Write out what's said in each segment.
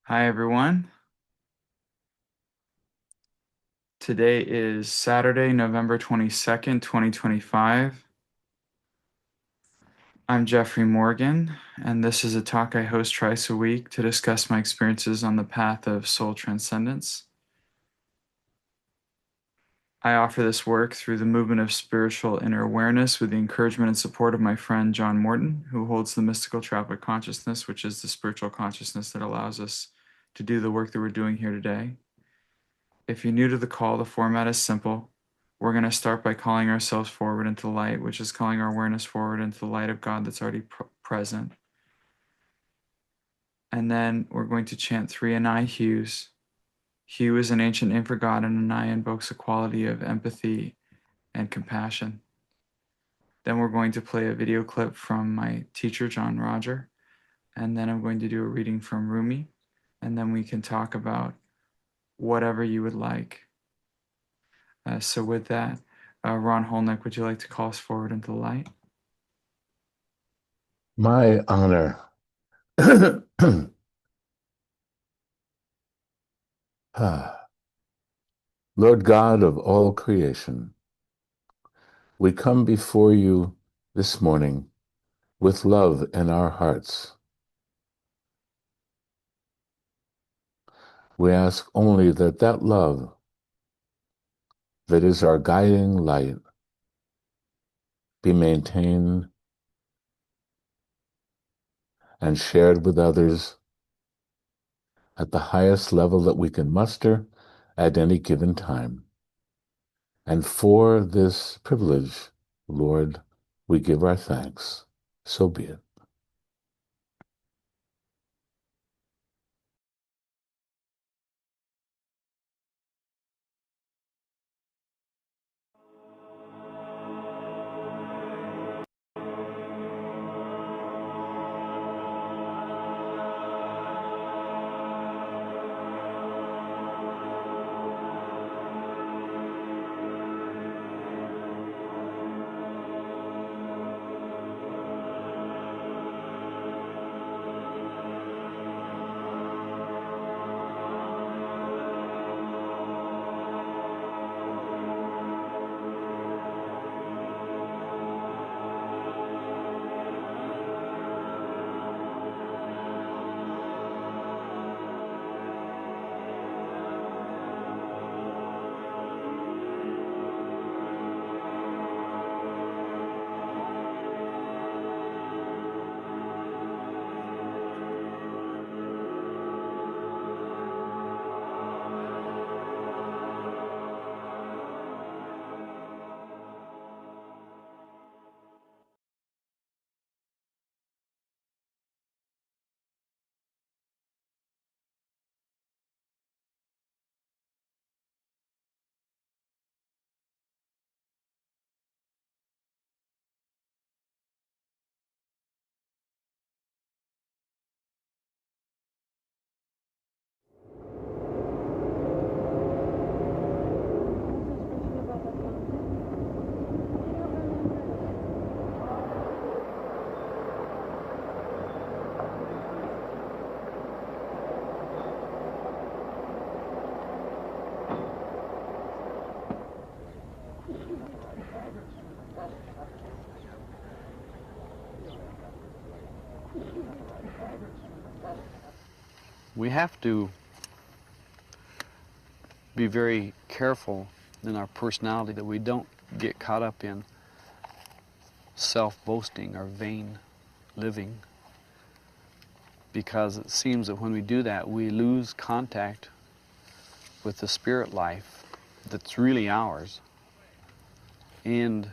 Hi, everyone. Today is Saturday, November 22nd, 2025. I'm Jeffrey Morgan, and this is a talk I host twice a week to discuss my experiences on the path of soul transcendence. I offer this work through the movement of spiritual inner awareness with the encouragement and support of my friend John Morton, who holds the mystical traplet consciousness, which is the spiritual consciousness that allows us to do the work that we're doing here today. If you're new to the call, the format is simple. We're going to start by calling ourselves forward into the light, which is calling our awareness forward into the light of God that's already present. And then we're going to chant three Anai hues. Hue is an ancient name for God, and Anai invokes a quality of empathy and compassion. Then we're going to play a video clip from my teacher, John Roger. And then I'm going to do a reading from Rumi. And then we can talk about whatever you would like. So with that, Ron Holnick, would you like to call us forward into the light? My honor. Lord God of all creation, we come before you this morning with love in our hearts. We ask only that that love that is our guiding light be maintained and shared with others at the highest level that we can muster at any given time. And for this privilege, Lord, we give our thanks. So be it. We have to be very careful in our personality that we don't get caught up in self-boasting or vain living, because it seems that when we do that, we lose contact with the spirit life that's really ours. And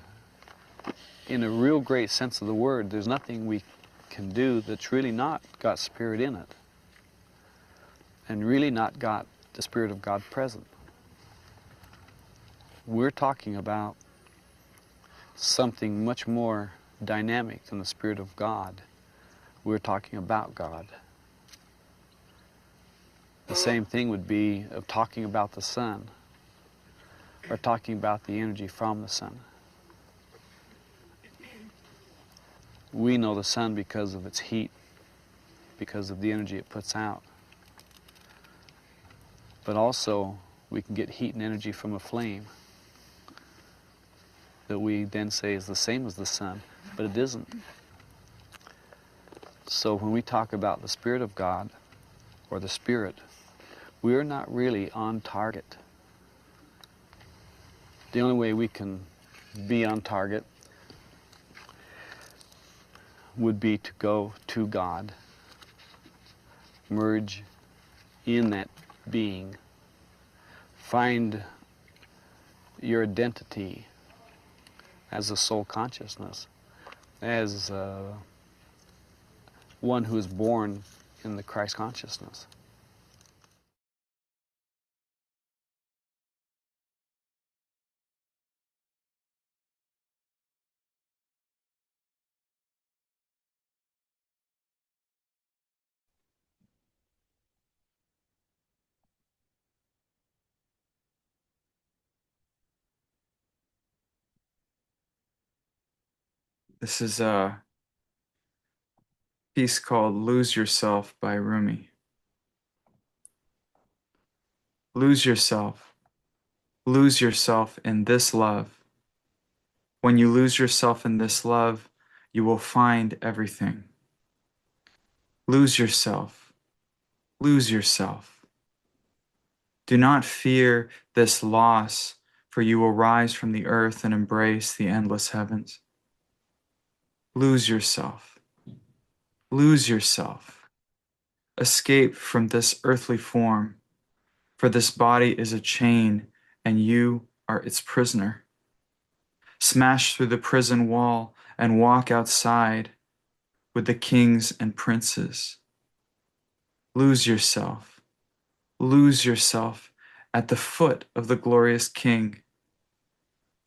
in a real great sense of the word, there's nothing we can do that's really not got spirit in it, and really not got the Spirit of God present. We're talking about something much more dynamic than the Spirit of God. We're talking about God. The same thing would be of talking about the sun, or talking about the energy from the sun. We know the sun because of its heat, because of the energy it puts out. but also we can get heat and energy from a flame that we then say is the same as the sun, but it isn't. So when we talk about the Spirit of God or the Spirit, we are not really on target. The only way we can be on target would be to go to God, merge in that being, find your identity as a soul consciousness, as one who is born in the Christ consciousness. This is a piece called Lose Yourself by Rumi. Lose yourself. Lose yourself in this love. When you lose yourself in this love, you will find everything. Lose yourself. Lose yourself. Do not fear this loss, for you will rise from the earth and embrace the endless heavens. Lose yourself. Lose yourself. Escape from this earthly form, for this body is a chain and you are its prisoner. Smash through the prison wall and walk outside with the kings and princes. Lose yourself. Lose yourself at the foot of the glorious King.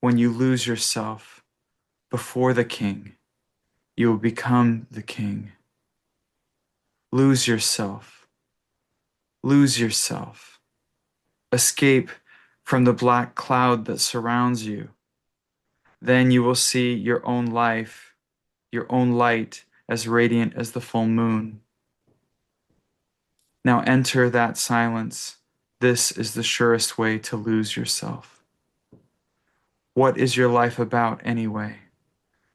When you lose yourself before the King, you will become the King. Lose yourself. Lose yourself. Escape from the black cloud that surrounds you. Then you will see your own life, your own light as radiant as the full moon. Now enter that silence. This is the surest way to lose yourself. What is your life about anyway?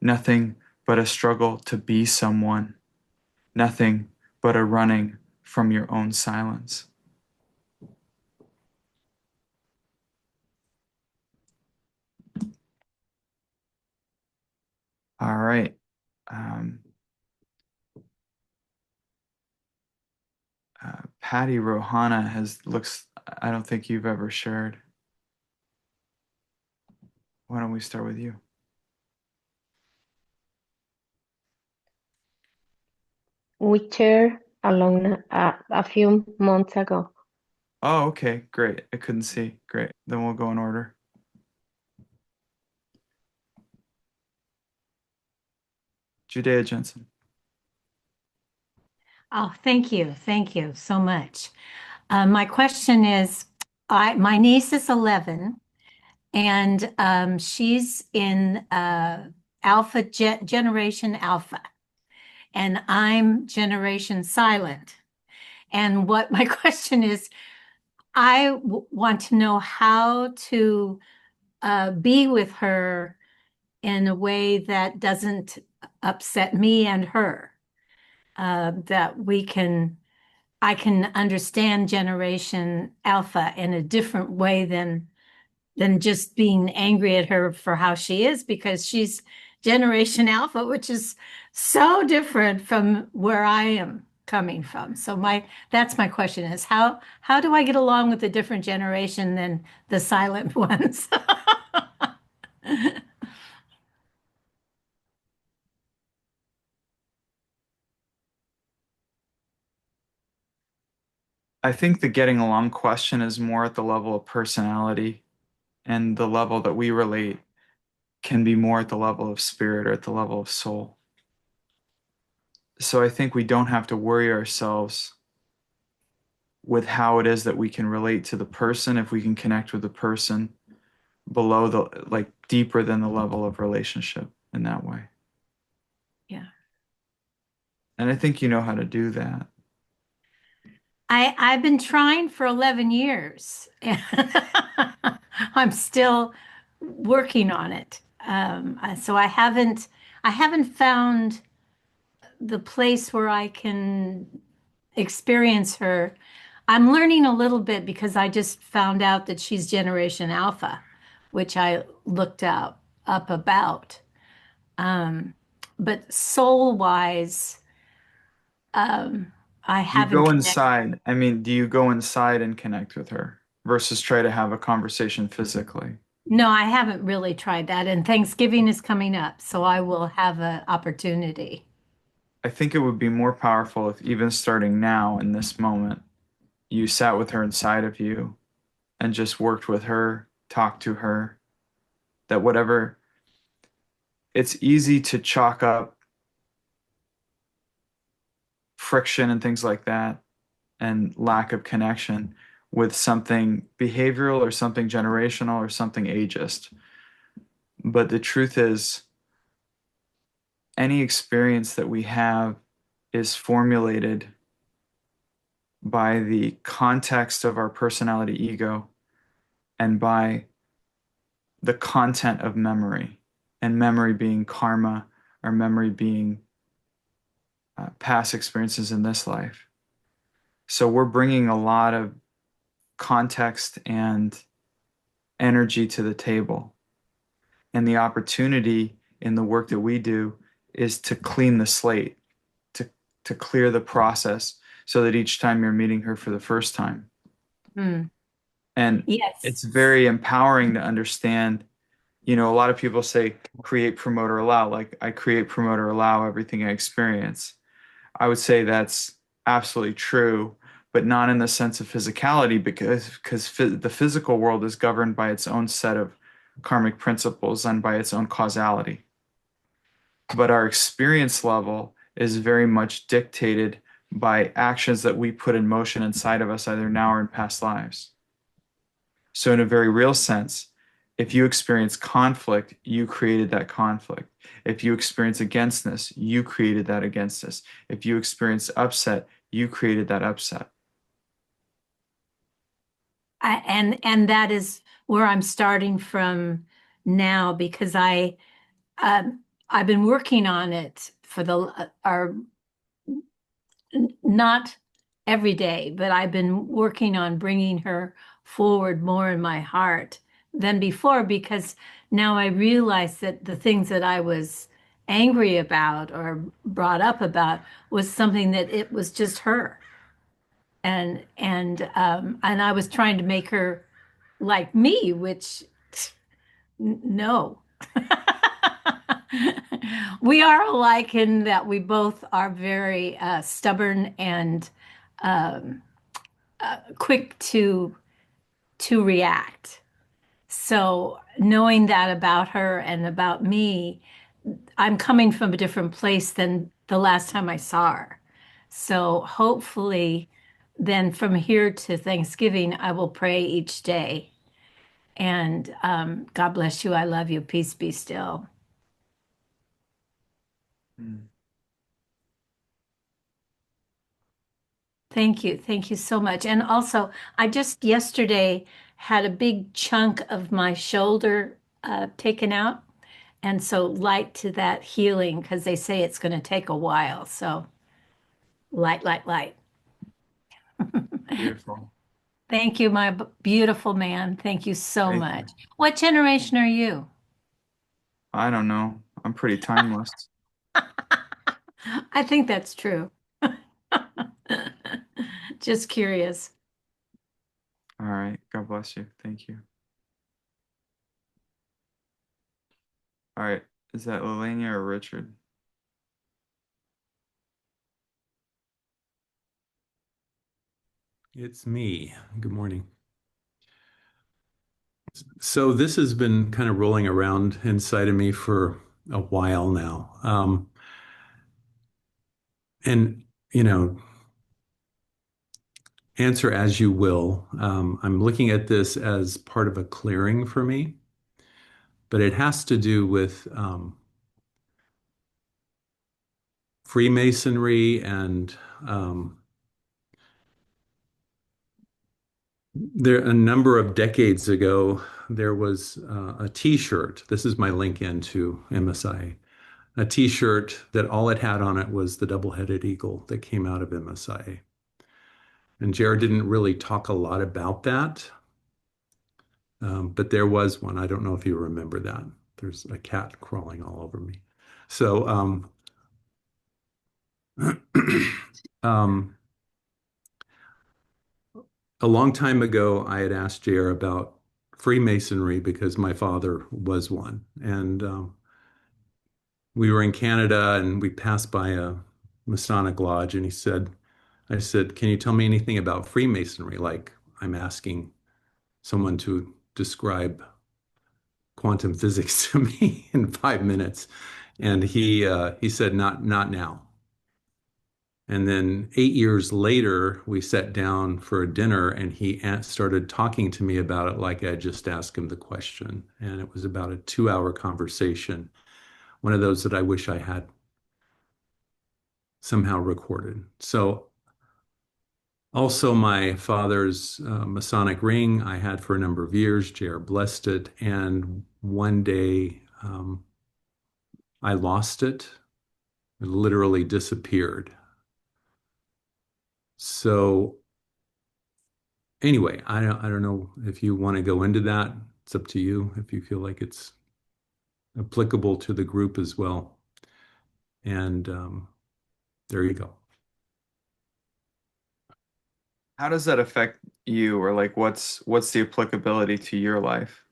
Nothing but a struggle to be someone. Nothing but a running from your own silence. All right. Patty Rohana I don't think you've ever shared. Why don't we start with you? We shared along a few months ago. Oh, okay, great. I couldn't see. Great. Then we'll go in order. Judea Jensen. Oh, thank you. Thank you so much. My question is, my niece is 11 and she's in Generation Alpha, and I'm Generation Silent. And what my question is, I want to know how to be with her in a way that doesn't upset me and her, that I can understand Generation Alpha in a different way than just being angry at her for how she is, because she's Generation Alpha, which is so different from where I am coming from. So that's my question, is how do I get along with a different generation than the silent ones? I think the getting along question is more at the level of personality, and the level that we relate can be more at the level of spirit or at the level of soul. So I think we don't have to worry ourselves with how it is that we can relate to the person if we can connect with the person below deeper than the level of relationship in that way. Yeah. And I think you know how to do that. I've been trying for 11 years. I'm still working on it. So I haven't found the place where I can experience her. I'm learning a little bit because I just found out that she's Generation Alpha, which I looked up about. Um, but soul-wise, I You haven't go connected. inside. I mean, do you go inside and connect with her versus try to have a conversation physically? No, I haven't really tried that. And Thanksgiving is coming up, so I will have an opportunity. I think it would be more powerful if even starting now in this moment, you sat with her inside of you and just worked with her, talked to her, that whatever, it's easy to chalk up friction and things like that and lack of connection with something behavioral or something generational or something ageist. But the truth is, any experience that we have is formulated by the context of our personality ego and by the content of memory, and memory being karma, or memory being past experiences in this life. So we're bringing a lot of context and energy to the table. And the opportunity in the work that we do is to clean the slate, to, to clear the process so that each time you're meeting her for the first time. Hmm. And Yes. it's very empowering to understand, you know, a lot of people say create, promote, or allow. Like I create, promote, or allow everything I experience. I would say that's absolutely true, but not in the sense of physicality because the physical world is governed by its own set of karmic principles and by its own causality. But our experience level is very much dictated by actions that we put in motion inside of us, either now or in past lives. So, in a very real sense, if you experience conflict, you created that conflict. If you experience againstness, you created that againstness. If you experience upset, you created that upset. And that is where I'm starting from now because I've been working on it for the our not every day, but I've been working on bringing her forward more in my heart than before because now I realize that the things that I was angry about or brought up about was something that it was just her. And I was trying to make her like me, which no. We are alike in that we both are very stubborn and um, quick to react. So knowing that about her and about me, I'm coming from a different place than the last time I saw her. So hopefully, then from here to Thanksgiving, I will pray each day. And God bless you. I love you. Peace be still. Mm. Thank you. Thank you so much. And also, I just yesterday had a big chunk of my shoulder taken out. And so, light to that healing because they say it's going to take a while. So, light, light, light. Beautiful. Thank you, my beautiful man. Thank you so Thank you. much. What generation are you? I don't know. I'm pretty timeless. I think that's true. Just curious. All right. God bless you. Thank you. All right. Is that Lelania or Richard? It's me. Good morning. So this has been kind of rolling around inside of me for a while now. And, you know, answer as you will. I'm looking at this as part of a clearing for me, but it has to do with Freemasonry and There, a number of decades ago, there was a T-shirt. This is my link into MSIA. A T-shirt that all it had on it was the double-headed eagle that came out of MSIA. And Jared didn't really talk a lot about that, but there was one. I don't know if you remember that. There's a cat crawling all over me. So, um, a long time ago, I had asked Jared about Freemasonry because my father was one. And we were in Canada and we passed by a Masonic lodge, and I said, can you tell me anything about Freemasonry? Like I'm asking someone to describe quantum physics to me in 5 minutes. And he said, not now. And then 8 years later, we sat down for a dinner and he started talking to me about it like I just asked him the question. And it was about a 2 hour conversation, one of those that I wish I had somehow recorded. So also my father's Masonic ring I had for a number of years. JR blessed it. And one day I lost it. It literally disappeared. So anyway, I don't know if you want to go into that. It's up to you if you feel like it's applicable to the group as well. And there you go. How does that affect you, or like what's the applicability to your life?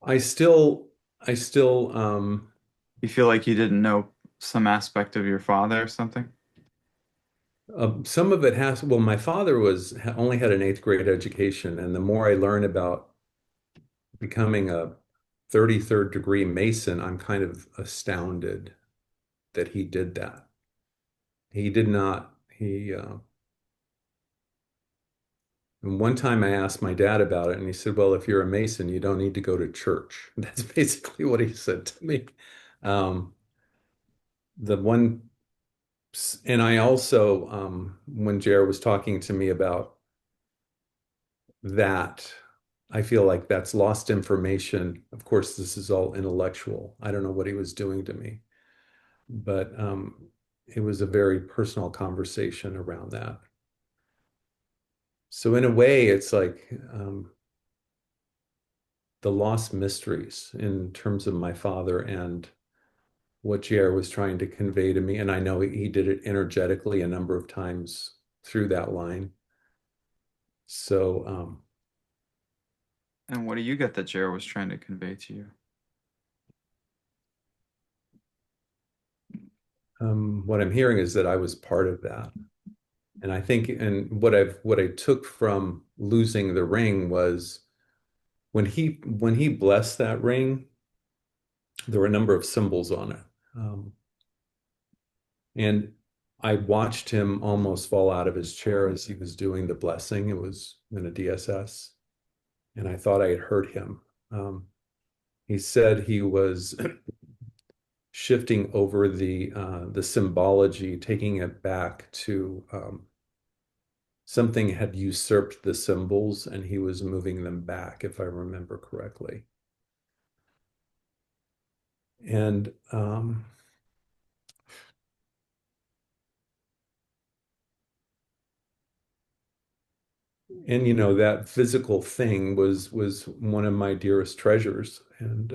I still You feel like you didn't know some aspect of your father or something? some of it has, well, my father only had an eighth grade education, and the more I learn about becoming a 33rd degree Mason, I'm kind of astounded that he did that. He did not, and one time I asked my dad about it, and he said, well, if you're a Mason, you don't need to go to church. That's basically what he said to me. Um, the one, and I also, when Jared was talking to me about that, I feel like that's lost information. Of course, this is all intellectual. I don't know what he was doing to me, but it was a very personal conversation around that. So in a way, it's like the lost mysteries in terms of my father and what Jared was trying to convey to me. And I know he did it energetically a number of times through that line. So And what do you get that Jared was trying to convey to you? what I'm hearing is that I was part of that. And I think, and what I took from losing the ring was when he blessed that ring, there were a number of symbols on it. And I watched him almost fall out of his chair as he was doing the blessing. It was in a DSS, and I thought I had hurt him. He said he was shifting over the symbology, taking it back to something had usurped the symbols, and he was moving them back, if I remember correctly. And and that physical thing was one of my dearest treasures, and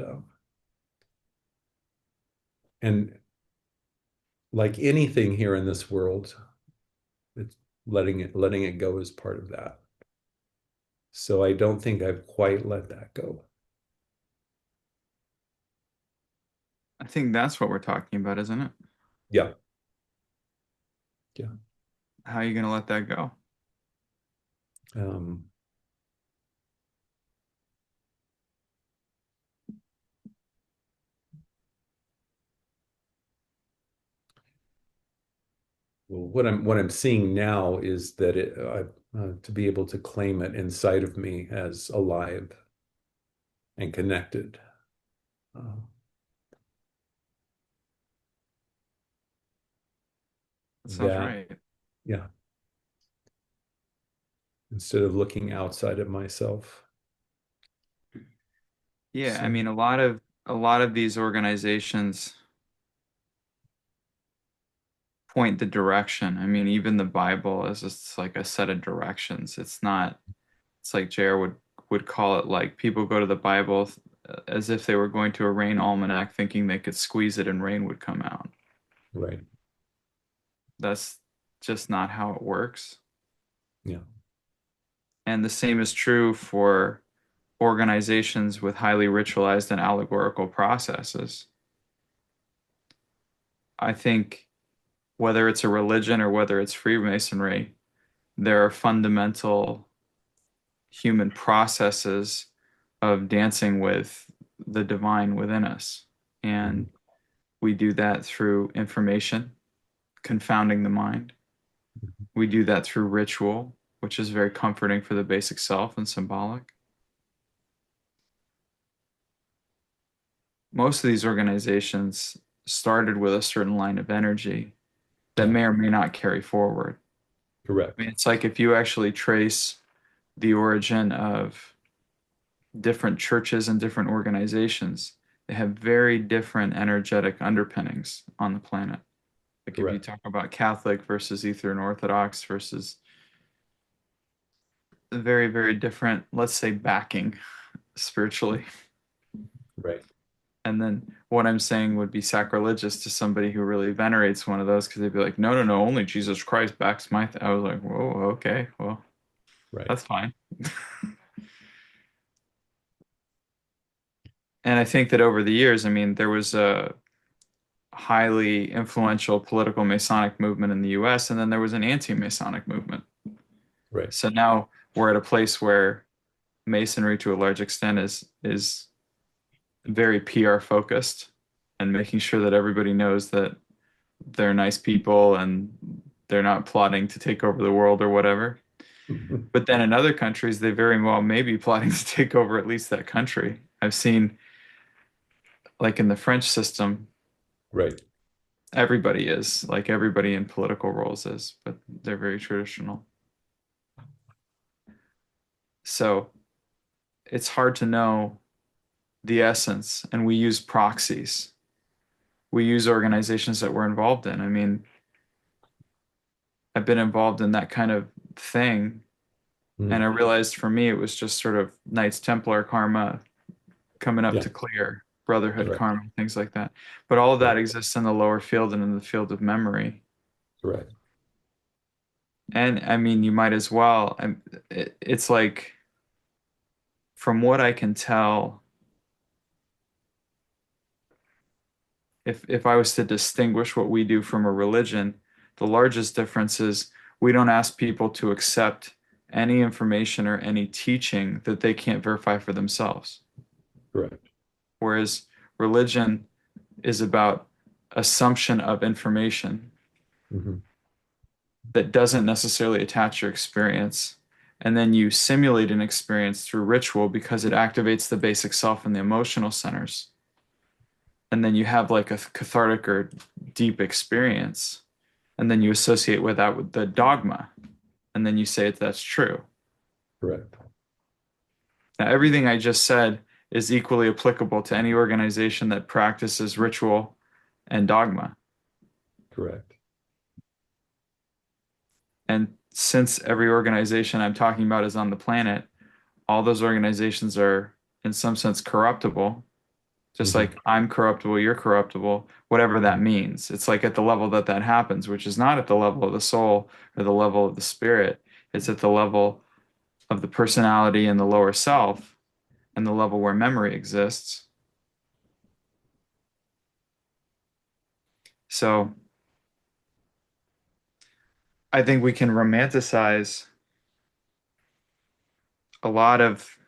like anything here in this world, it's letting it go is part of that. So I don't think I've quite let that go. I think that's what we're talking about, isn't it? Yeah. How are you going to let that go? Um, well, what I'm seeing now is that to be able to claim it inside of me as alive and connected. Uh, That sounds that right. yeah. instead of looking outside of myself. Yeah, I So- mean, a lot of these organizations point the direction. I mean, even the Bible is just like a set of directions. It's not, it's like J.R. would call it, like people go to the Bible as if they were going to a rain almanac thinking they could squeeze it and rain would come out. Right. That's just not how it works. Yeah. And the same is true for organizations with highly ritualized and allegorical processes. I think whether it's a religion or whether it's Freemasonry, there are fundamental human processes of dancing with the divine within us. And we do that through information, confounding the mind. We do that through ritual, which is very comforting for the basic self and symbolic. Most of these organizations started with a certain line of energy that may or may not carry forward. Correct. I mean, it's like if you actually trace the origin of different churches and different organizations, they have very different energetic underpinnings on the planet. Like if you Correct. talk about Catholic versus Eastern Orthodox versus very, very different, let's say, backing spiritually. Right. And then what I'm saying would be sacrilegious to somebody who really venerates one of those because they'd be like, no, no, no, only Jesus Christ backs my. I was like, whoa, okay, well, Right. that's fine. And I think that over the years, I mean, there was a highly influential political Masonic movement in the US, and then there was an anti-Masonic movement. Right. So now we're at a place where Masonry, to a large extent, is very PR focused and making sure that everybody knows that they're nice people and they're not plotting to take over the world or whatever. But then in other countries, they very well may be plotting to take over at least that country. I've seen, like in the French system, Right. everybody is, like everybody in political roles is, but they're very traditional. So it's hard to know the essence, and we use proxies. We use organizations that we're involved in. I mean, I've been involved in that kind of thing, Mm. and I realized for me it was just sort of Knights Templar karma coming up Yeah. to clear, Brotherhood Right. karma, things like that. But all of that Right. exists in the lower field and in the field of memory. Right. And I mean, you might as well. It's like, from what I can tell, if I was to distinguish what we do from a religion, the largest difference is we don't ask people to accept any information or any teaching that they can't verify for themselves. Correct. Whereas religion is about assumption of information Hmm. that doesn't necessarily attach your experience. And then you simulate an experience through ritual because it activates the basic self and the emotional centers. And then you have like a cathartic or deep experience. And then you associate with that with the dogma. And then you say that's true. Correct. Now, everything I just said is equally applicable to any organization that practices ritual and dogma. Correct. And since every organization I'm talking about is on the planet, all those organizations are, in some sense, corruptible. Just Mhm. like I'm corruptible, you're corruptible, whatever that means. It's like at the level that that happens, which is not at the level of the soul or the level of the spirit. It's at the level of the personality and the lower self and the level where memory exists. So I think we can romanticize a lot of,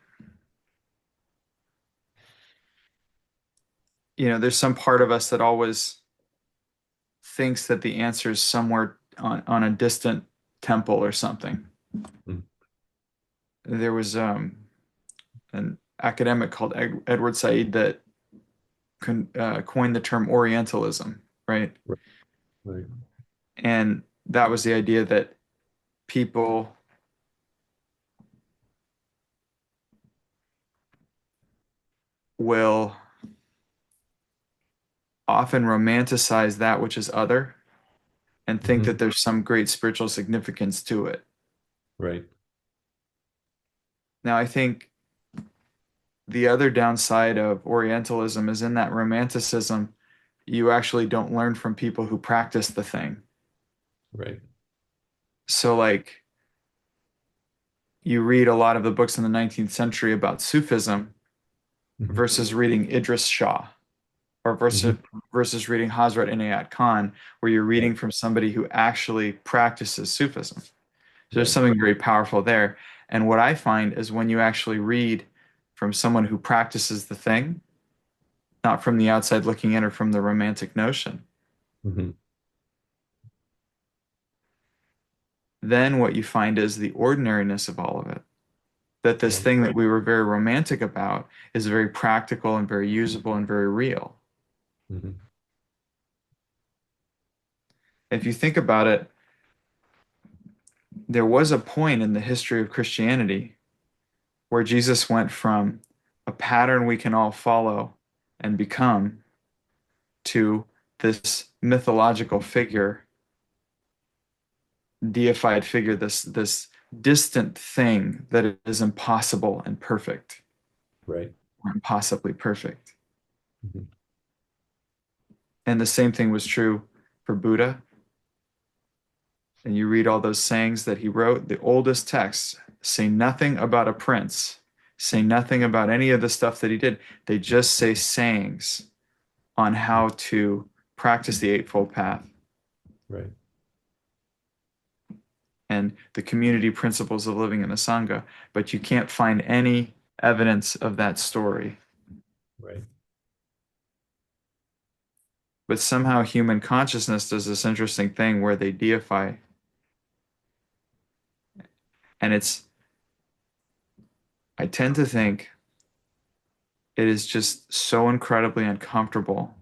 there's some part of us that always thinks that the answer is somewhere on a distant temple or something. Mm. There was an academic called Edward Said that coined the term Orientalism, right? Right. And that was the idea that people will often romanticize that which is other and think Mhm. that there's some great spiritual significance to it. Right. Now, I think the other downside of Orientalism is in that romanticism, you actually don't learn from people who practice the thing. Right. So, like, you read a lot of the books in the 19th century about Sufism Mhm. versus reading Idris Shah or versus reading Hazrat Inayat Khan, where you're reading Right. from somebody who actually practices Sufism. So there's Right. something very powerful there. And what I find is when you actually read from someone who practices the thing, not from the outside looking in or from the romantic notion, Mhm. then what you find is the ordinariness of all of it. That this Right. thing that we were very romantic about is very practical and very usable and very real. Mhm. If you think about it, there was a point in the history of Christianity where Jesus went from a pattern we can all follow and become to this mythological figure, deified figure, this distant thing that is impossible and perfect, Right. or impossibly perfect. Mhm. And the same thing was true for Buddha. And you read all those sayings that he wrote, the oldest texts say nothing about a prince, say nothing about any of the stuff that he did. They just say sayings on how to practice the Eightfold Path Right. and the community principles of living in the Sangha, but you can't find any evidence of that story. Right. But somehow human consciousness does this interesting thing where they deify. And I tend to think it is just so incredibly uncomfortable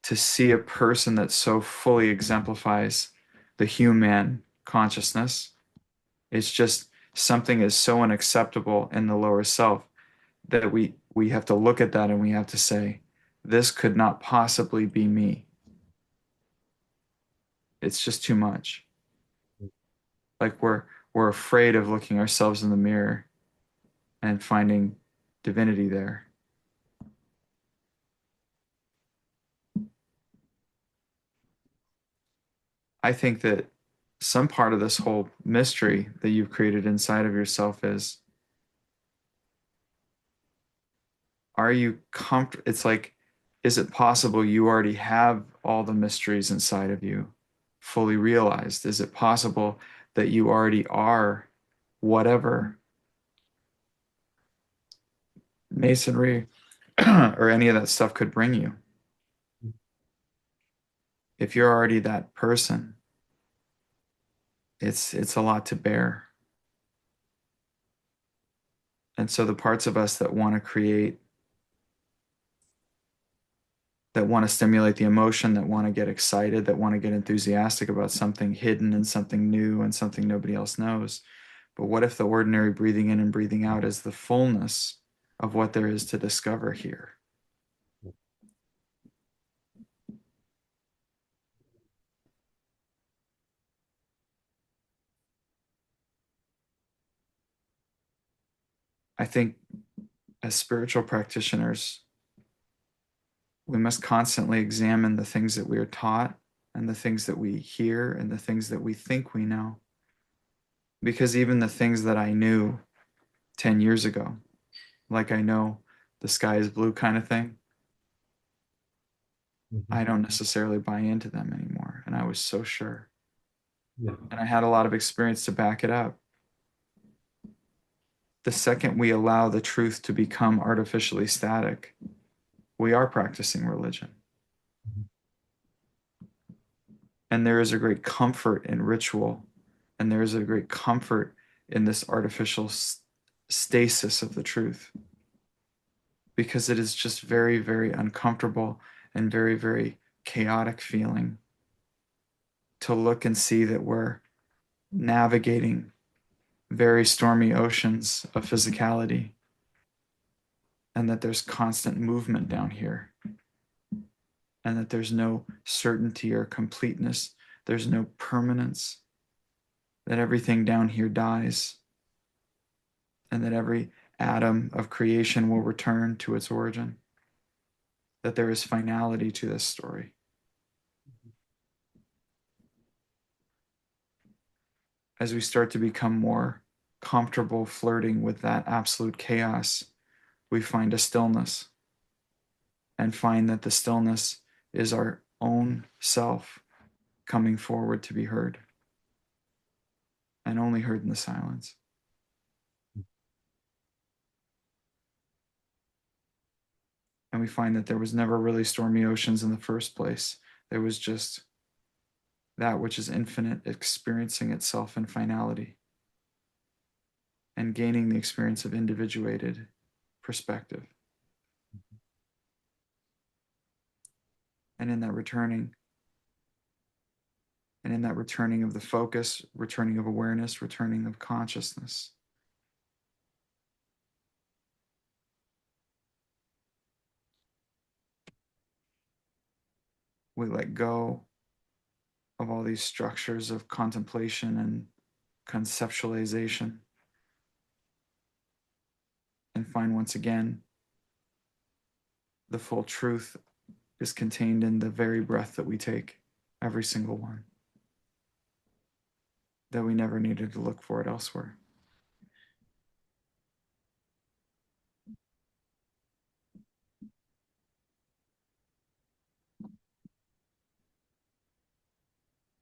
to see a person that so fully exemplifies the human consciousness. It's just something is so unacceptable in the lower self that we have to look at that and we have to say, this could not possibly be me. It's just too much. Like we're afraid of looking ourselves in the mirror and finding divinity there. I think that some part of this whole mystery that you've created inside of yourself is, are you comfortable? It's like, is it possible you already have all the mysteries inside of you fully realized? Is it possible that you already are whatever masonry or any of that stuff could bring you? If you're already that person, it's a lot to bear. And so the parts of us that want to create, that want to stimulate the emotion, that want to get excited, that want to get enthusiastic about something hidden and something new and something nobody else knows. But what if the ordinary breathing in and breathing out is the fullness of what there is to discover here? I think as spiritual practitioners, we must constantly examine the things that we are taught and the things that we hear and the things that we think we know. Because even the things that I knew 10 years ago, like I know the sky is blue kind of thing, Mhm. I don't necessarily buy into them anymore. And I was so sure. Yeah. And I had a lot of experience to back it up. The second we allow the truth to become artificially static, we are practicing religion. And there is a great comfort in ritual, and there is a great comfort in this artificial stasis of the truth, because it is just very, very uncomfortable and very, very chaotic feeling to look and see that we're navigating very stormy oceans of physicality. and that there's constant movement down here, and that there's no certainty or completeness, there's no permanence, that everything down here dies, and that every atom of creation will return to its origin, that there is finality to this story. As we start to become more comfortable flirting with that absolute chaos, we find a stillness, and find that the stillness is our own self coming forward to be heard, and only heard in the silence. And we find that there was never really stormy oceans in the first place. There was just that which is infinite experiencing itself in finality and gaining the experience of individuated perspective. And in that returning of the focus, returning of awareness, returning of consciousness, we let go of all these structures of contemplation and conceptualization, and find once again the full truth is contained in the very breath that we take, every single one, that we never needed to look for it elsewhere.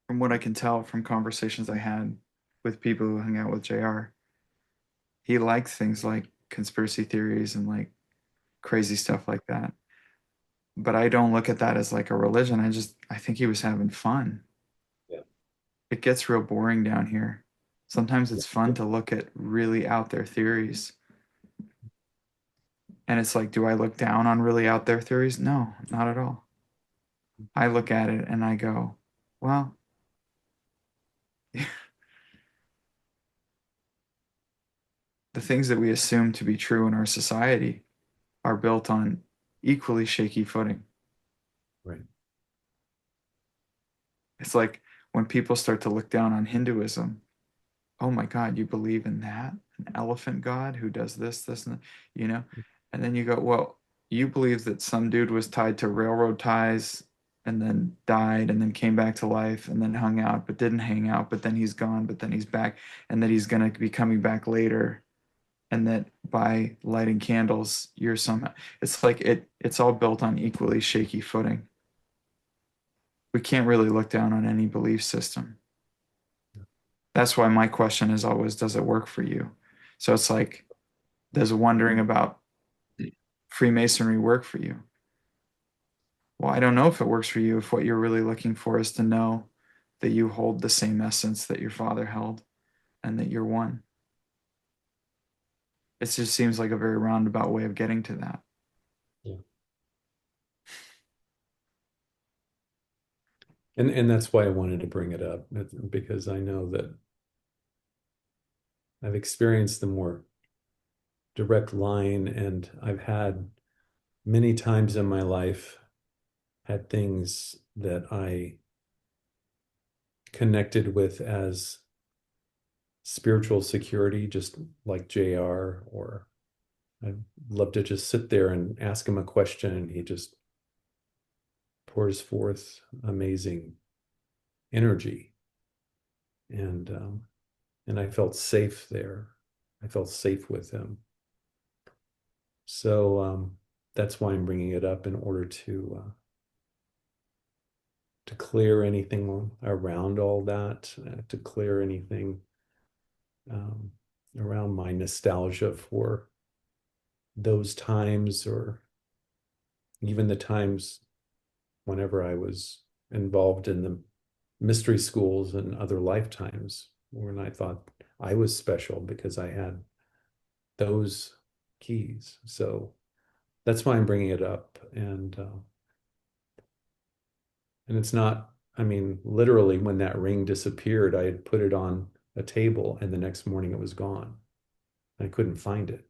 From what I can tell from conversations I had with people who hung out with JR, he liked things like conspiracy theories and like crazy stuff like that. But I don't look at that as like a religion. I think he was having fun. Yeah. It gets real boring down here. Sometimes it's fun to look at really out there theories. And it's like, do I look down on really out there theories? No, not at all. I look at it and I go, well, the things that we assume to be true in our society are built on equally shaky footing. Right. It's like when people start to look down on Hinduism, oh my God, you believe in that? An elephant god who does this, and you know? And then you go, well, you believe that some dude was tied to railroad ties and then died and then came back to life and then hung out, but didn't hang out, but then he's gone, but then he's back, and that he's going to be coming back later. And that by lighting candles, you're somehow, it's like it's all built on equally shaky footing. We can't really look down on any belief system. That's why my question is always, does it work for you? So it's like, does wondering about Freemasonry work for you? Well, I don't know if it works for you if what you're really looking for is to know that you hold the same essence that your father held and that you're one. It just seems like a very roundabout way of getting to that. Yeah. And that's why I wanted to bring it up, because I know that I've experienced the more direct line, and I've had many times in my life had things that I connected with as spiritual security, just like JR, or I'd love to just sit there and ask him a question and he just pours forth amazing energy. And I felt safe there. I felt safe with him. So that's why I'm bringing it up, in order to clear anything around all that, to clear anything around my nostalgia for those times, or even the times whenever I was involved in the mystery schools and other lifetimes when I thought I was special because I had those keys. So that's why I'm bringing it up. And it's not, I mean, literally when that ring disappeared, I had put it on a table and the next morning it was gone. I couldn't find it.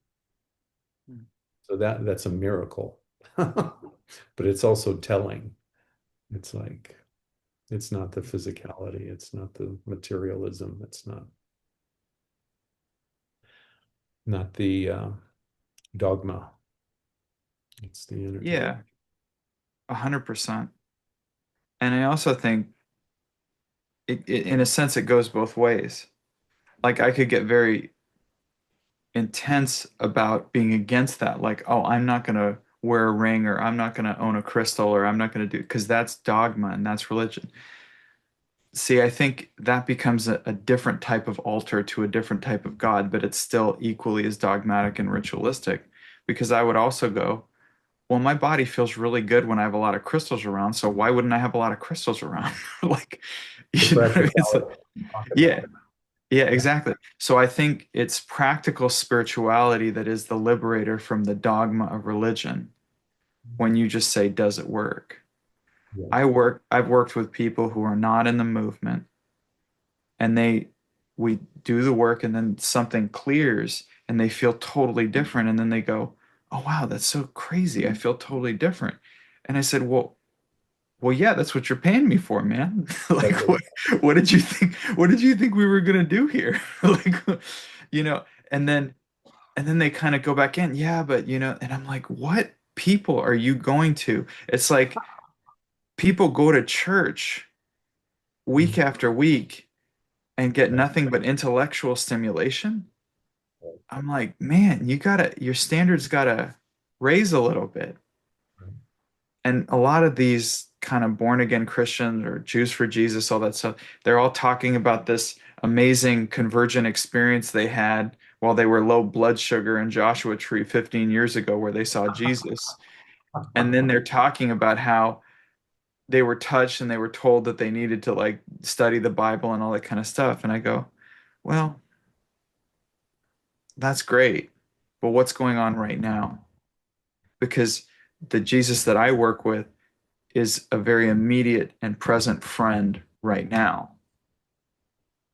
So that's a miracle. But it's also telling. It's like it's not the physicality, it's not the materialism, it's not the dogma. It's the energy. Yeah, 100%. And I also think in a sense, it goes both ways. Like I could get very intense about being against that. Like, oh, I'm not going to wear a ring, or I'm not going to own a crystal, or I'm not going to do, because that's dogma and that's religion. See, I think that becomes a different type of altar to a different type of God, but it's still equally as dogmatic and ritualistic. Because I would also go, well, my body feels really good when I have a lot of crystals around, so why wouldn't I have a lot of crystals around? Like, The you know what I mean? It's like, practicality. Talk yeah, about it. yeah, exactly. So I think it's practical spirituality that is the liberator from the dogma of religion when you just say, does it work? Yes. I've worked with people who are not in the movement, and we do the work, and then something clears and they feel totally different, and then they go, oh wow, that's so crazy, I feel totally different. And I said, well, yeah, that's what you're paying me for, man. Like, Exactly. what did you think we were gonna do here? Like, you know, and then they kind of go back in, yeah, but and I'm like, what people are you going to? It's like people go to church week Mhm. after week and get Right. nothing but intellectual stimulation. I'm like, man, your standards gotta raise a little bit. Right. And a lot of these kind of born again Christians or Jews for Jesus, all that stuff, they're all talking about this amazing convergent experience they had while they were low blood sugar in Joshua Tree 15 years ago, where they saw Jesus. And then they're talking about how they were touched and they were told that they needed to like study the Bible and all that kind of stuff. And I go, well, that's great. But what's going on right now? Because the Jesus that I work with is a very immediate and present friend right now.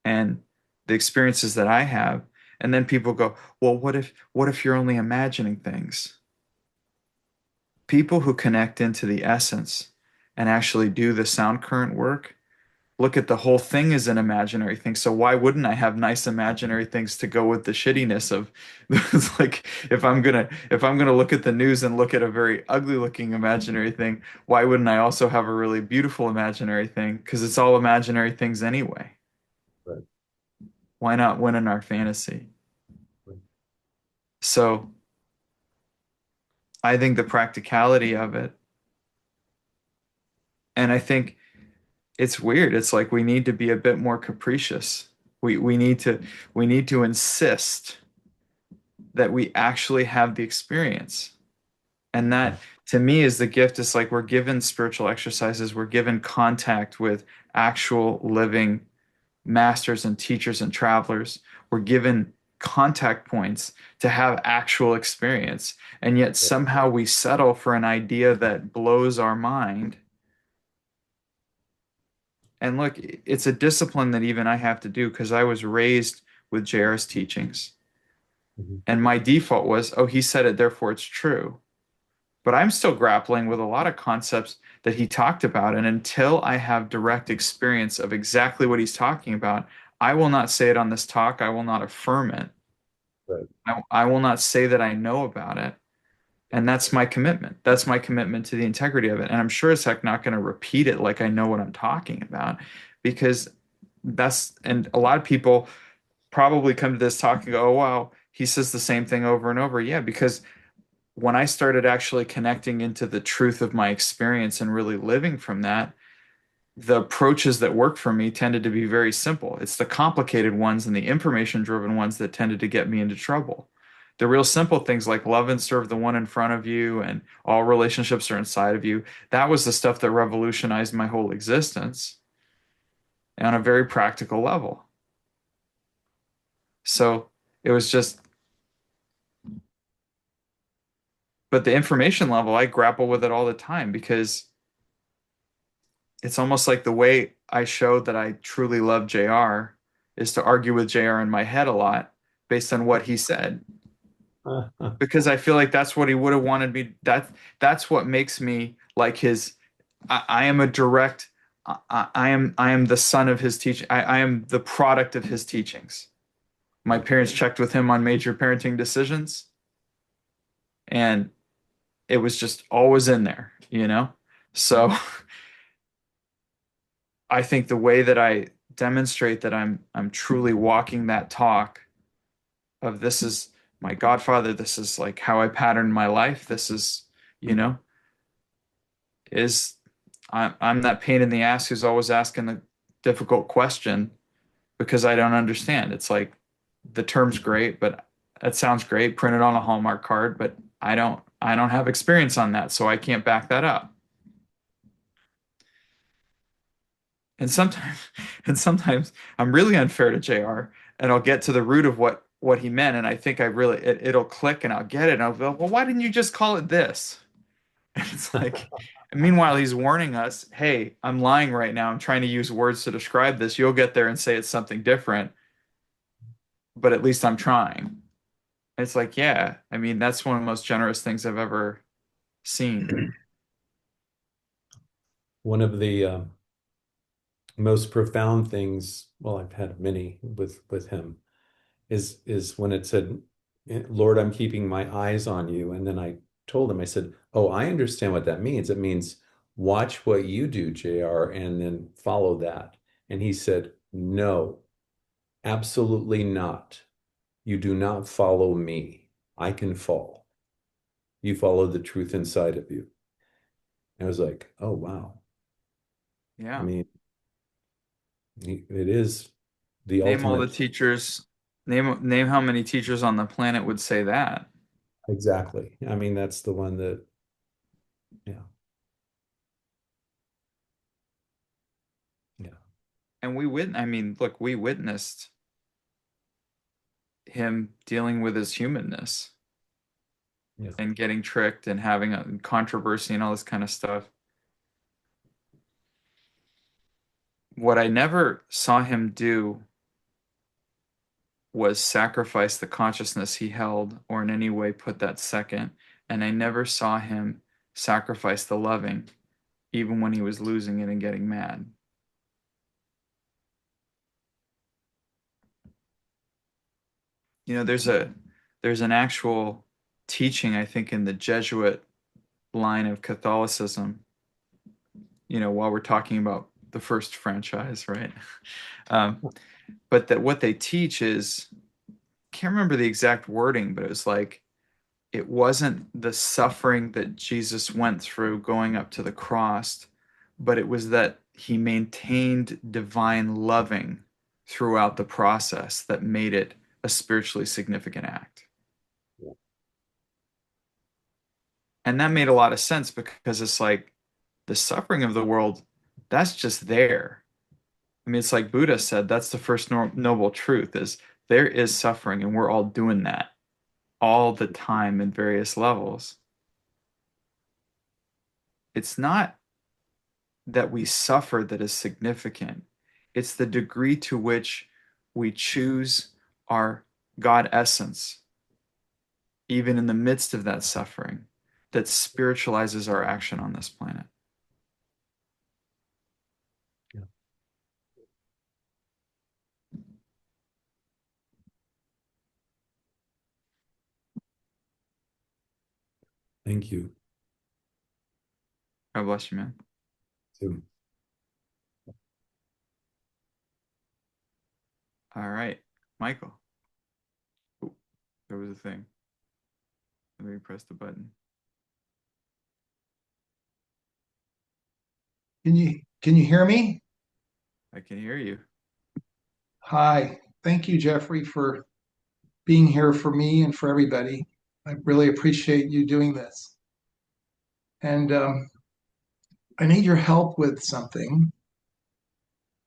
And the experiences that I have, and then people go, well, what if you're only imagining things? People who connect into the essence and actually do the sound current work look at the whole thing as an imaginary thing. So why wouldn't I have nice imaginary things to go with the shittiness of it's like if I'm gonna look at the news and look at a very ugly looking imaginary thing, why wouldn't I also have a really beautiful imaginary thing? Because it's all imaginary things anyway. Right. Why not win in our fantasy? Right. So I think the practicality of it, and I think it's weird. It's like we need to be a bit more capricious. We need to insist that we actually have the experience. And that to me is the gift. It's like we're given spiritual exercises, we're given contact with actual living masters and teachers and travelers. We're given contact points to have actual experience. And yet somehow we settle for an idea that blows our mind. And look, it's a discipline that even I have to do because I was raised with JR's teachings. Mhm. And my default was, oh, he said it, therefore it's true. But I'm still grappling with a lot of concepts that he talked about. And until I have direct experience of exactly what he's talking about, I will not say it on this talk. I will not affirm it. Right. I will not say that I know about it. And that's my commitment. That's my commitment to the integrity of it. And I'm sure as heck not going to repeat it like I know what I'm talking about because and a lot of people probably come to this talk and go, oh, wow, he says the same thing over and over. Yeah, because when I started actually connecting into the truth of my experience and really living from that, the approaches that work for me tended to be very simple. It's the complicated ones and the information driven ones that tended to get me into trouble. The real simple things like love and serve the one in front of you and all relationships are inside of you, that was the stuff that revolutionized my whole existence on a very practical level. So it was just, but the information level, I grapple with it all the time because it's almost like the way I showed that I truly love JR is to argue with JR in my head a lot based on what he said. because I feel like that's what he would have wanted me. That's what makes me like his. I am a direct. I am the son of his teaching. I am the product of his teachings. My parents checked with him on major parenting decisions, and it was just always in there, you know? So I think the way that I demonstrate that I'm truly walking that talk of this is my Godfather, this is like how I pattern my life, this is, you know, is I'm that pain in the ass who's always asking a difficult question because I don't understand. It's like the term's great, but it sounds great, printed on a Hallmark card, but I don't have experience on that, so I can't back that up. And sometimes and sometimes I'm really unfair to JR and I'll get to the root of what he meant and I think I really it'll click and I'll get it and I'll go, well, why didn't you just call it this? And it's like, and meanwhile, he's warning us, hey, I'm lying right now. I'm trying to use words to describe this. You'll get there and say it's something different, but at least I'm trying. It's like, yeah, I mean, that's one of the most generous things I've ever seen. One of the most profound things, well, I've had many with him, is when it said, Lord, I'm keeping my eyes on you. And then I told him, I said, oh, I understand what that means. It means watch what you do, JR, and then follow that. And he said, no, absolutely not. You do not follow me. I can fall. You follow the truth inside of you. I was like, oh, wow. I Yeah. mean, it is the Name all the ultimate. teachers, name how many teachers on the planet would say that. Exactly. I mean, that's the one that, yeah, yeah, And I mean, look, we witnessed him dealing with his humanness yeah. and getting tricked and having a controversy and all this kind of stuff. What I never saw him do was sacrifice the consciousness he held or in any way put that second. And I never saw him sacrifice the loving, even when he was losing it and getting mad. You know, there's an actual teaching, I think, in the Jesuit line of Catholicism, you know, while we're talking about the first franchise, right? But that what they teach is, can't remember the exact wording, but it was like, it wasn't the suffering that Jesus went through going up to the cross, but it was that he maintained divine loving throughout the process that made it a spiritually significant act. And that made a lot of sense because it's like the suffering of the world, that's just there. I mean, it's like Buddha said, that's the first noble truth is there is suffering and we're all doing that all the time in various levels. It's not that we suffer that is significant. It's the degree to which we choose our God essence, even in the midst of that suffering, that spiritualizes our action on this planet. Yeah. Thank you. God bless you, man. Too. All right, Michael. Oh, there was a thing. Let me press the button. Can you hear me? I can hear you. Hi. Thank you, Jeffrey, for being here for me and for everybody. I really appreciate you doing this. And I need your help with something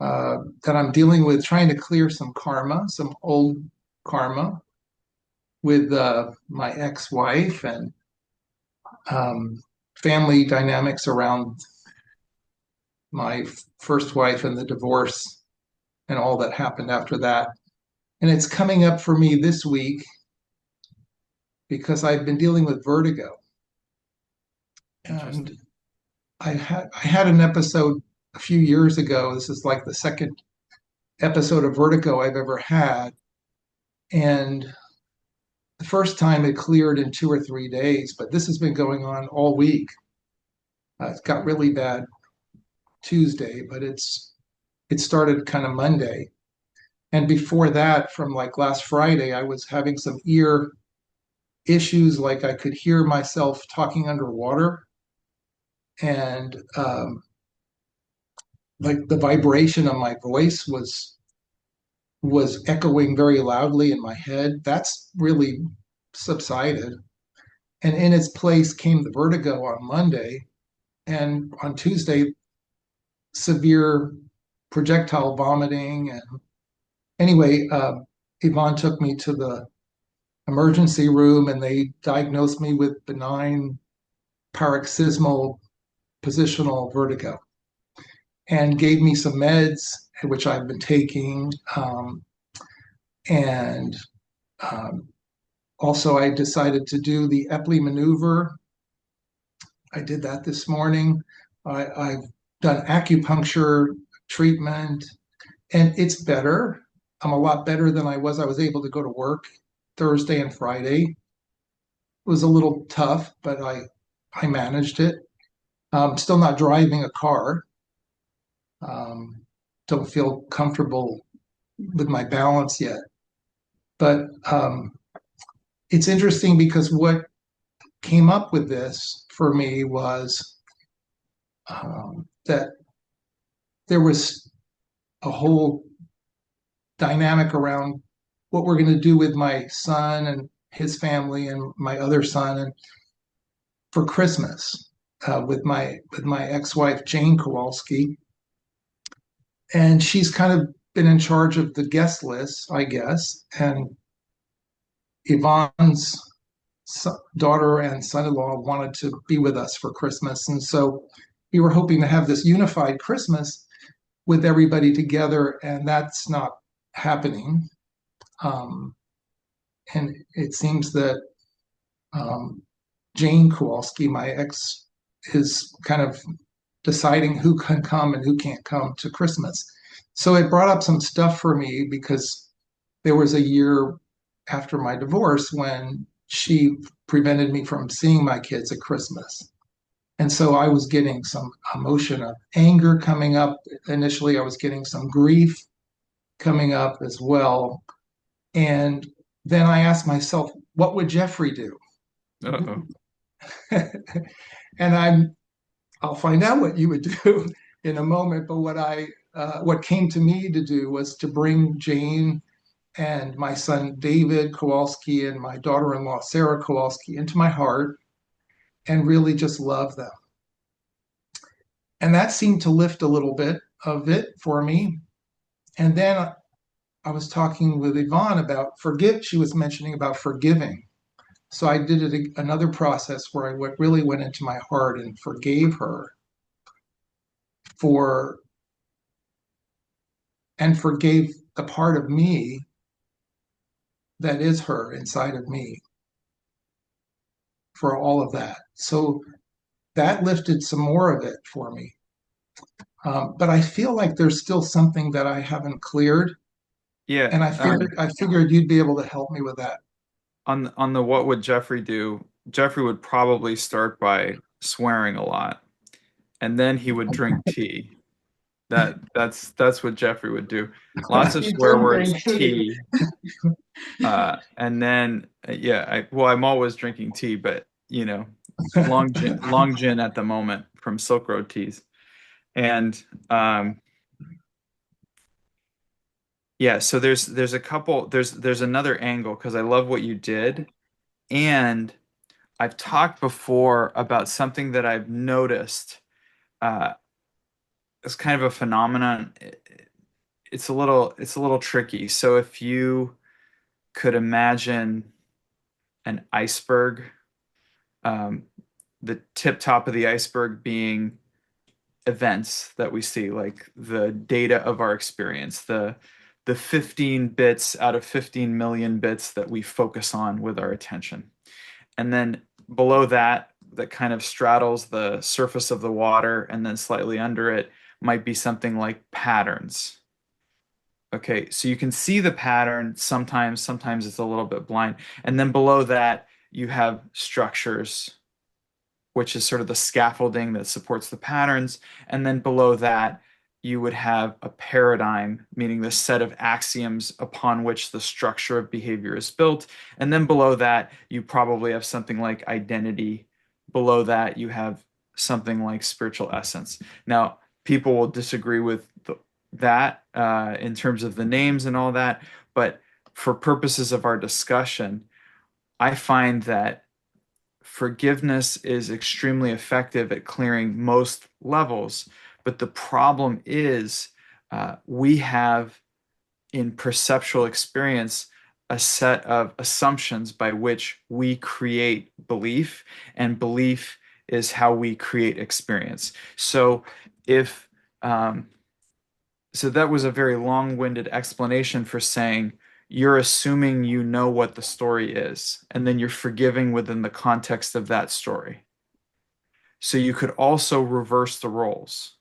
that I'm dealing with, trying to clear some karma, some old karma with my ex-wife and family dynamics around my first wife and the divorce and all that happened after that. And it's coming up for me this week because I've been dealing with vertigo. Interesting. And I had an episode a few years ago. This is like the second episode of vertigo I've ever had. And the first time it cleared in 2 or 3 days, but this has been going on all week. It got really bad Tuesday, but it started kind of Monday. And before that, from like last Friday, I was having some ear issues, like I could hear myself talking underwater, and like the vibration of my voice was echoing very loudly in my head. That's really subsided. And in its place came the vertigo on Monday. And on Tuesday, severe projectile vomiting. And anyway, Yvonne took me to the emergency room and they diagnosed me with benign paroxysmal positional vertigo and gave me some meds, which I've been taking. And also, I decided to do the Epley maneuver. I did that this morning. I've done acupuncture treatment, and it's better. I'm a lot better than I was. I was able to go to work Thursday and Friday. It was a little tough, but I managed it. Still not driving a car. Don't feel comfortable with my balance yet. But it's interesting because what came up with this for me was that there was a whole dynamic around what we're going to do with my son and his family and my other son and for Christmas with my ex-wife Jane Kowalski, and she's kind of been in charge of the guest list, I guess, and Yvonne's daughter and son-in-law wanted to be with us for Christmas, and so we were hoping to have this unified Christmas with everybody together, and that's not happening. And it seems that Jane Kowalski, my ex, is kind of deciding who can come and who can't come to Christmas. So it brought up some stuff for me because there was a year after my divorce when she prevented me from seeing my kids at Christmas. And so I was getting some emotion of anger coming up. Initially, I was getting some grief coming up as well. And then I asked myself, what would Jeffrey do? Uh-oh. And I'll find out what you would do in a moment. But what came to me to do was to bring Jane and my son David Kowalski and my daughter-in-law Sarah Kowalski into my heart and really just love them. And that seemed to lift a little bit of it for me. And then I was talking with Yvonne about she was mentioning about forgiving. So I did another process where I really went into my heart and forgave her and forgave the part of me that is her inside of me for all of that. So that lifted some more of it for me. But I feel like there's still something that I haven't cleared. Yeah. And I figured you'd be able to help me with that. On the what would Jeffrey do? Jeffrey would probably start by swearing a lot, and then he would drink tea. That's what Jeffrey would do. Lots of You swear don't words, drink tea. and then I'm always drinking tea, but long gin at the moment from Silk Road Teas, and so there's a couple, there's another angle because I love what you did, and I've talked before about something that I've noticed. It's kind of a phenomenon. It's a little tricky. So if you could imagine an iceberg, the tip top of the iceberg being events that we see, like the data of our experience, the 15 bits out of 15 million bits that we focus on with our attention. And then below that, that kind of straddles the surface of the water, and then slightly under it might be something like patterns. Okay, so you can see the pattern sometimes, sometimes it's a little bit blind. And then below that, you have structures, which is sort of the scaffolding that supports the patterns. And then below that, you would have a paradigm, meaning the set of axioms upon which the structure of behavior is built. And then below that, you probably have something like identity. Below that, you have something like spiritual essence. Now, people will disagree with that in terms of the names and all that, but for purposes of our discussion, I find that forgiveness is extremely effective at clearing most levels. But the problem is we have in perceptual experience a set of assumptions by which we create belief, and belief is how we create experience. So if so that was a very long-winded explanation for saying you're assuming you know what the story is, and then you're forgiving within the context of that story. So you could also reverse the roles.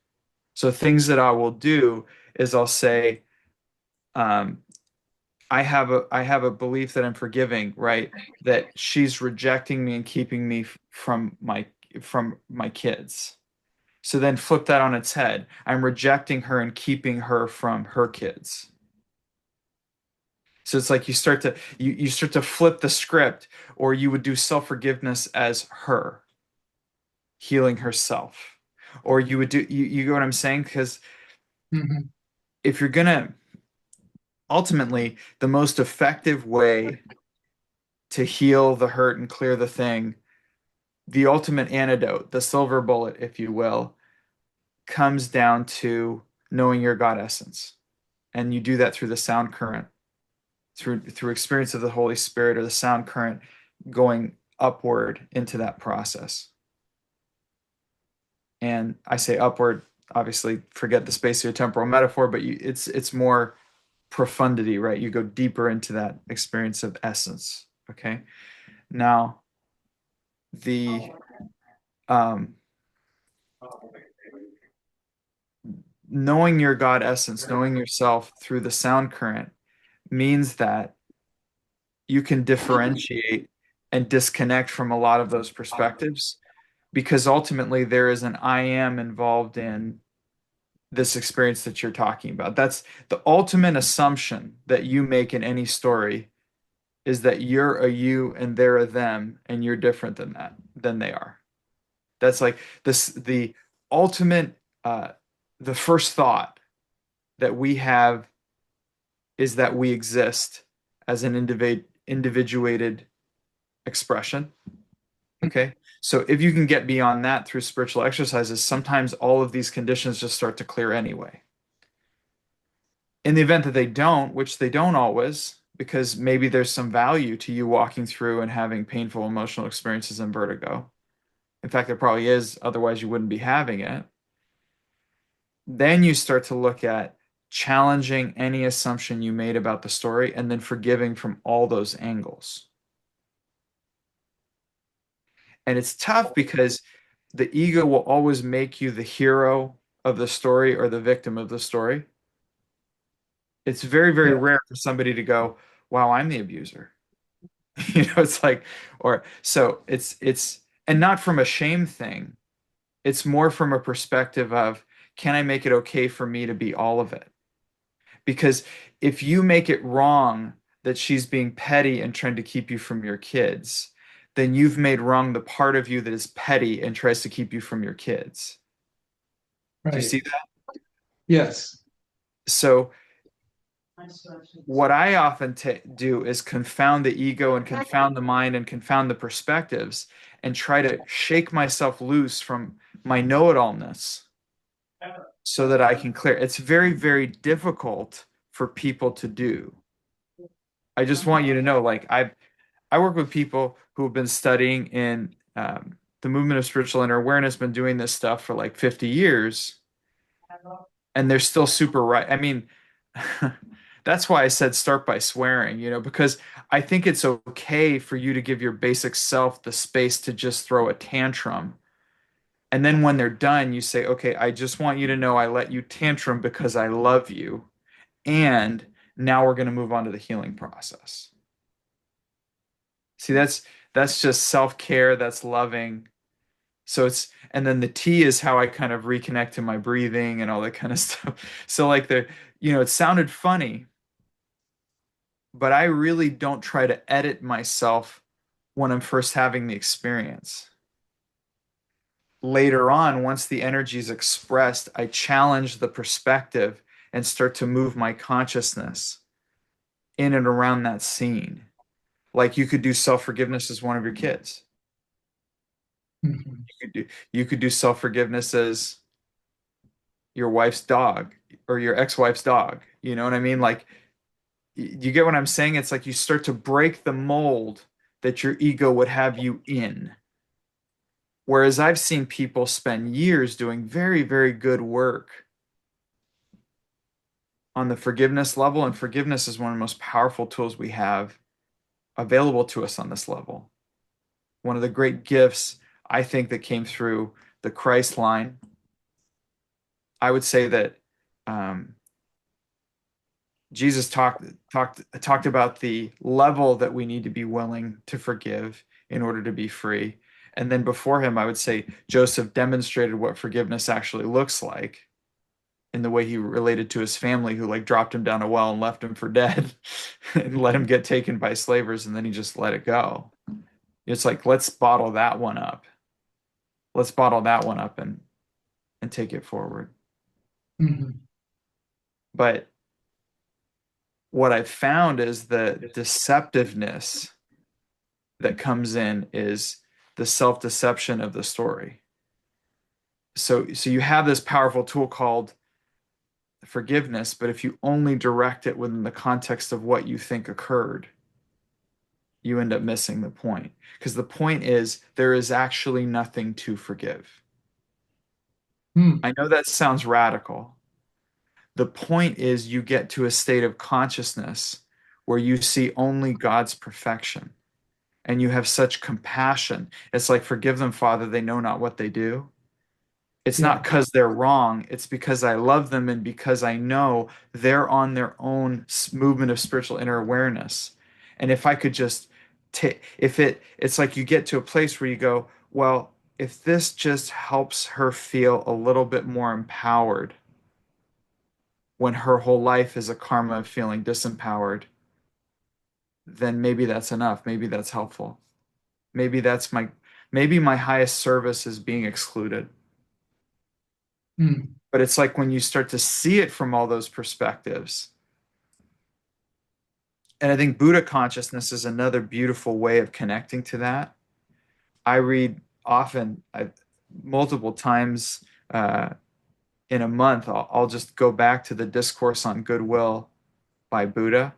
So things that I will do is I'll say, I have a belief that I'm forgiving, right? That she's rejecting me and keeping me from my kids. So then flip that on its head. I'm rejecting her and keeping her from her kids. So it's like you start to flip the script, or you would do self-forgiveness as her healing herself. Or you would do you get what I'm saying? Because Mhm. if you're gonna ultimately the most effective way to heal the hurt and clear the thing, the ultimate antidote, the silver bullet, if you will, comes down to knowing your God essence. And you do that through the sound current, through experience of the Holy Spirit, or the sound current going upward into that process. And I say upward, obviously forget the spatiotemporal metaphor, but it's more profundity, right? You go deeper into that experience of essence. Okay. Now, the um, knowing your God essence, knowing yourself through the sound current means that you can differentiate and disconnect from a lot of those perspectives, because ultimately there is an I am involved in this experience that you're talking about. That's the ultimate assumption that you make in any story, is that you're a you and they're a them, and you're different than they are. That's like the ultimate the first thought that we have is that we exist as an individuated expression. Okay. So if you can get beyond that through spiritual exercises, sometimes all of these conditions just start to clear anyway. In the event that they don't, which they don't always, because maybe there's some value to you walking through and having painful emotional experiences and vertigo. In fact, there probably is, otherwise you wouldn't be having it. Then you start to look at challenging any assumption you made about the story, and then forgiving from all those angles. And it's tough because the ego will always make you the hero of the story or the victim of the story. It's very, very Yeah. rare for somebody to go, wow, I'm the abuser. You know, it's like, or so and not from a shame thing. It's more from a perspective of, can I make it okay for me to be all of it? Because if you make it wrong that she's being petty and trying to keep you from your kids, then you've made wrong the part of you that is petty and tries to keep you from your kids. Do you Right. see that? Yes. So what I often do is confound the ego and confound the mind and confound the perspectives, and try to shake myself loose from my know-it-allness so that I can clear. It's very, very difficult for people to do. I just want you to know, like, I work with people who have been studying in the movement of spiritual inner awareness, been doing this stuff for like 50 years, and they're still super right. I mean, That's why I said start by swearing, because I think it's okay for you to give your basic self the space to just throw a tantrum. And then when they're done, you say, okay, I just want you to know I let you tantrum because I love you. And now we're going to move on to the healing process. See, that's just self-care, that's loving. So and then the T is how I kind of reconnect to my breathing and all that kind of stuff. So like it sounded funny, but I really don't try to edit myself when I'm first having the experience. Later on, once the energy is expressed, I challenge the perspective and start to move my consciousness in and around that scene. Like you could do self-forgiveness as one of your kids. Mhm. You could do self-forgiveness as your wife's dog or your ex-wife's dog. You know what I mean? Like, you get what I'm saying? It's like you start to break the mold that your ego would have you in. Whereas I've seen people spend years doing very, very good work on the forgiveness level, and forgiveness is one of the most powerful tools we have available to us on this level. One of the great gifts I think that came through the Christ line, I would say that Jesus talked about the level that we need to be willing to forgive in order to be free. And then before him, I would say Joseph demonstrated what forgiveness actually looks like in the way he related to his family who like dropped him down a well and left him for dead and let him get taken by slavers, and then he just let it go. It's like, let's bottle that one up. Let's bottle that one up and take it forward. Mhm. But what I've found is the deceptiveness that comes in is the self-deception of the story. So you have this powerful tool called forgiveness, but if you only direct it within the context of what you think occurred, you end up missing the point. Because the point is there is actually nothing to forgive. Hmm. I know that sounds radical. The point is you get to a state of consciousness where you see only God's perfection and you have such compassion. It's like, forgive them, Father, they know not what they do. It's Yeah. not because they're wrong. It's because I love them and because I know they're on their own movement of spiritual inner awareness. And if I could just it's like you get to a place where you go, well, if this just helps her feel a little bit more empowered when her whole life is a karma of feeling disempowered, then maybe that's enough. Maybe that's helpful. Maybe my highest service is being excluded. Hmm. But it's like when you start to see it from all those perspectives. And I think Buddha consciousness is another beautiful way of connecting to that. I read often, multiple times in a month, I'll just go back to the Discourse on Goodwill by Buddha.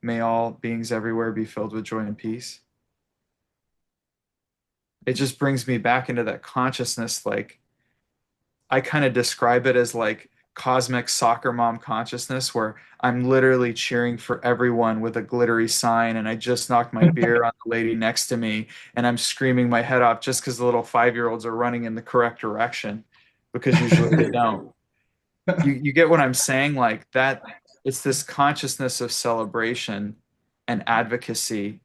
May all beings everywhere be filled with joy and peace. It just brings me back into that consciousness. Like, I kind of describe it as like cosmic soccer mom consciousness, where I'm literally cheering for everyone with a glittery sign, and I just knocked my beer on the lady next to me, and I'm screaming my head off just because the little 5-year-olds are running in the correct direction, because usually they don't. You get what I'm saying? Like that, it's this consciousness of celebration and advocacy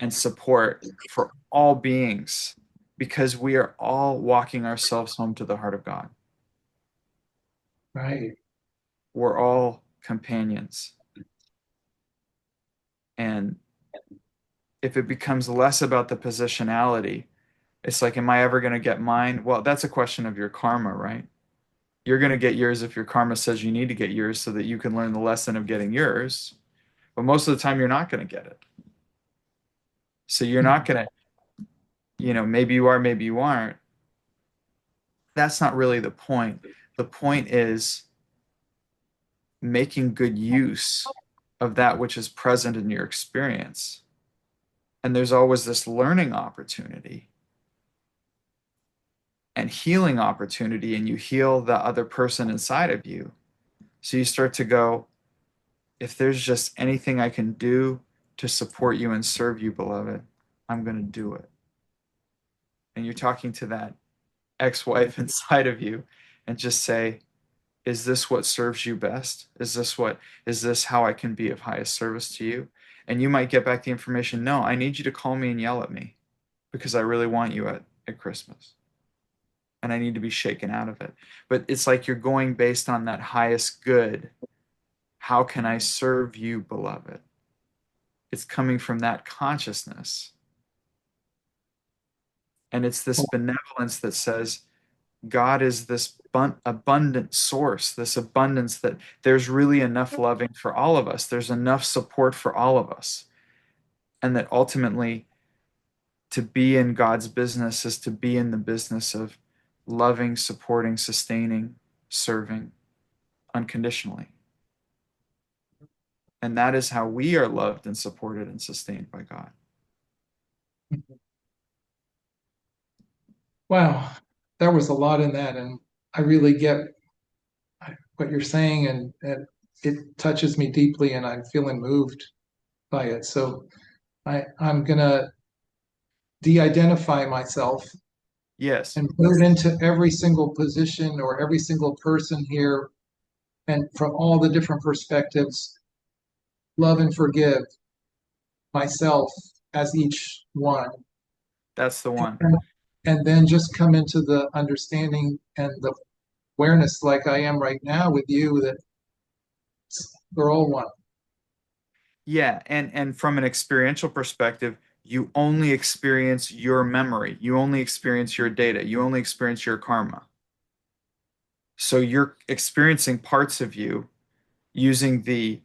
and support for all beings, because we are all walking ourselves home to the heart of God. Right. We're all companions. And if it becomes less about the positionality, it's like, am I ever going to get mine? Well, that's a question of your karma, right? You're going to get yours if your karma says you need to get yours so that you can learn the lesson of getting yours. But most of the time, you're not going to get it. So you're not going to, maybe you are, maybe you aren't. That's not really the point. The point is making good use of that which is present in your experience. And there's always this learning opportunity and healing opportunity, and you heal the other person inside of you. So you start to go, if there's just anything I can do to support you and serve you, beloved, I'm going to do it. And you're talking to that ex-wife inside of you and just say, is this what serves you best? Is this how I can be of highest service to you? And you might get back the information, no, I need you to call me and yell at me because I really want you at Christmas. And I need to be shaken out of it. But it's like you're going based on that highest good. How can I serve you, beloved? It's coming from that consciousness. And it's this benevolence that says, God is this abundant source, this abundance that there's really enough loving for all of us. There's enough support for all of us. And that ultimately, to be in God's business is to be in the business of loving, supporting, sustaining, serving unconditionally. And that is how we are loved and supported and sustained by God. Wow, there was a lot in that, and I really get what you're saying, and it touches me deeply, and I'm feeling moved by it. So I'm gonna de-identify myself Yes. and put it into every single position or every single person here, and from all the different perspectives, love and forgive myself as each one. That's the one. And then just come into the understanding and the awareness, like I am right now with you, that we're all one. Yeah, and from an experiential perspective, you only experience your memory. You only experience your data. You only experience your karma. So you're experiencing parts of you using the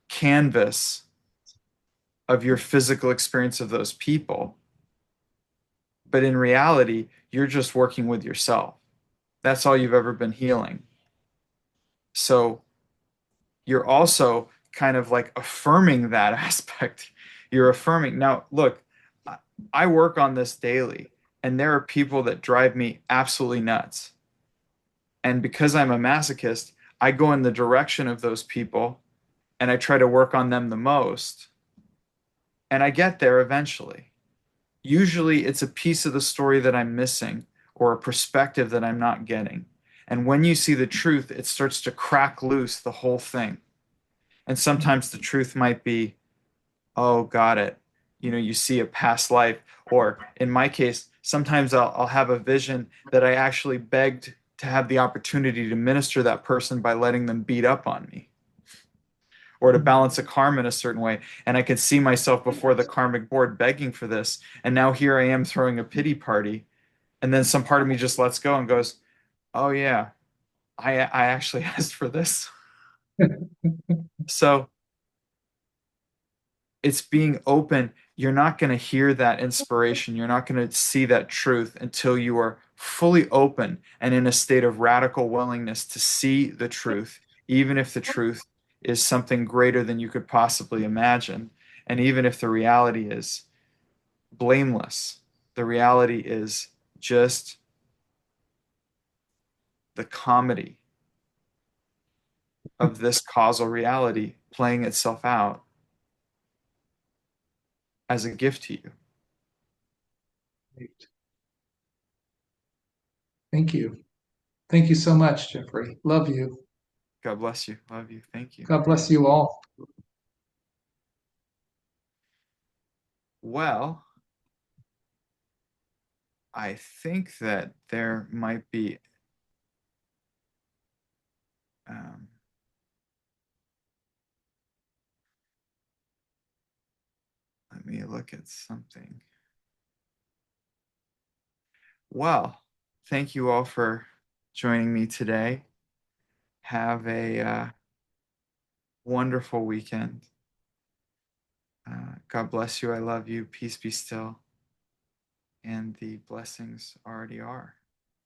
canvas of your physical experience of those people. But in reality, you're just working with yourself. That's all you've ever been healing. So you're also kind of like affirming that aspect. You're affirming. Now, look, I work on this daily, and there are people that drive me absolutely nuts. And because I'm a masochist, I go in the direction of those people and I try to work on them the most. And I get there eventually. Usually it's a piece of the story that I'm missing or a perspective that I'm not getting. And when you see the truth, it starts to crack loose the whole thing. And sometimes the truth might be, oh, got it. You know, you see a past life. Or in my case, sometimes I'll have a vision that I actually begged to have the opportunity to minister that person by letting them beat up on me or to balance a karma in a certain way. And I could see myself before the karmic board begging for this. And now here I am throwing a pity party. And then some part of me just lets go and goes, oh, yeah, I actually asked for this. So it's being open. You're not going to hear that inspiration. You're not going to see that truth until you are fully open and in a state of radical willingness to see the truth, even if the truth is something greater than you could possibly imagine. And even if the reality is blameless, the reality is just the comedy of this causal reality playing itself out as a gift to you. Thank you. Thank you so much, Jeffrey. Love you. God bless you. Love you. Thank you. God bless you all. Well, I think that there might be let me look at something. Well, thank you all for joining me today. Have a wonderful weekend. God bless you. I love you. Peace be still. And the blessings already are.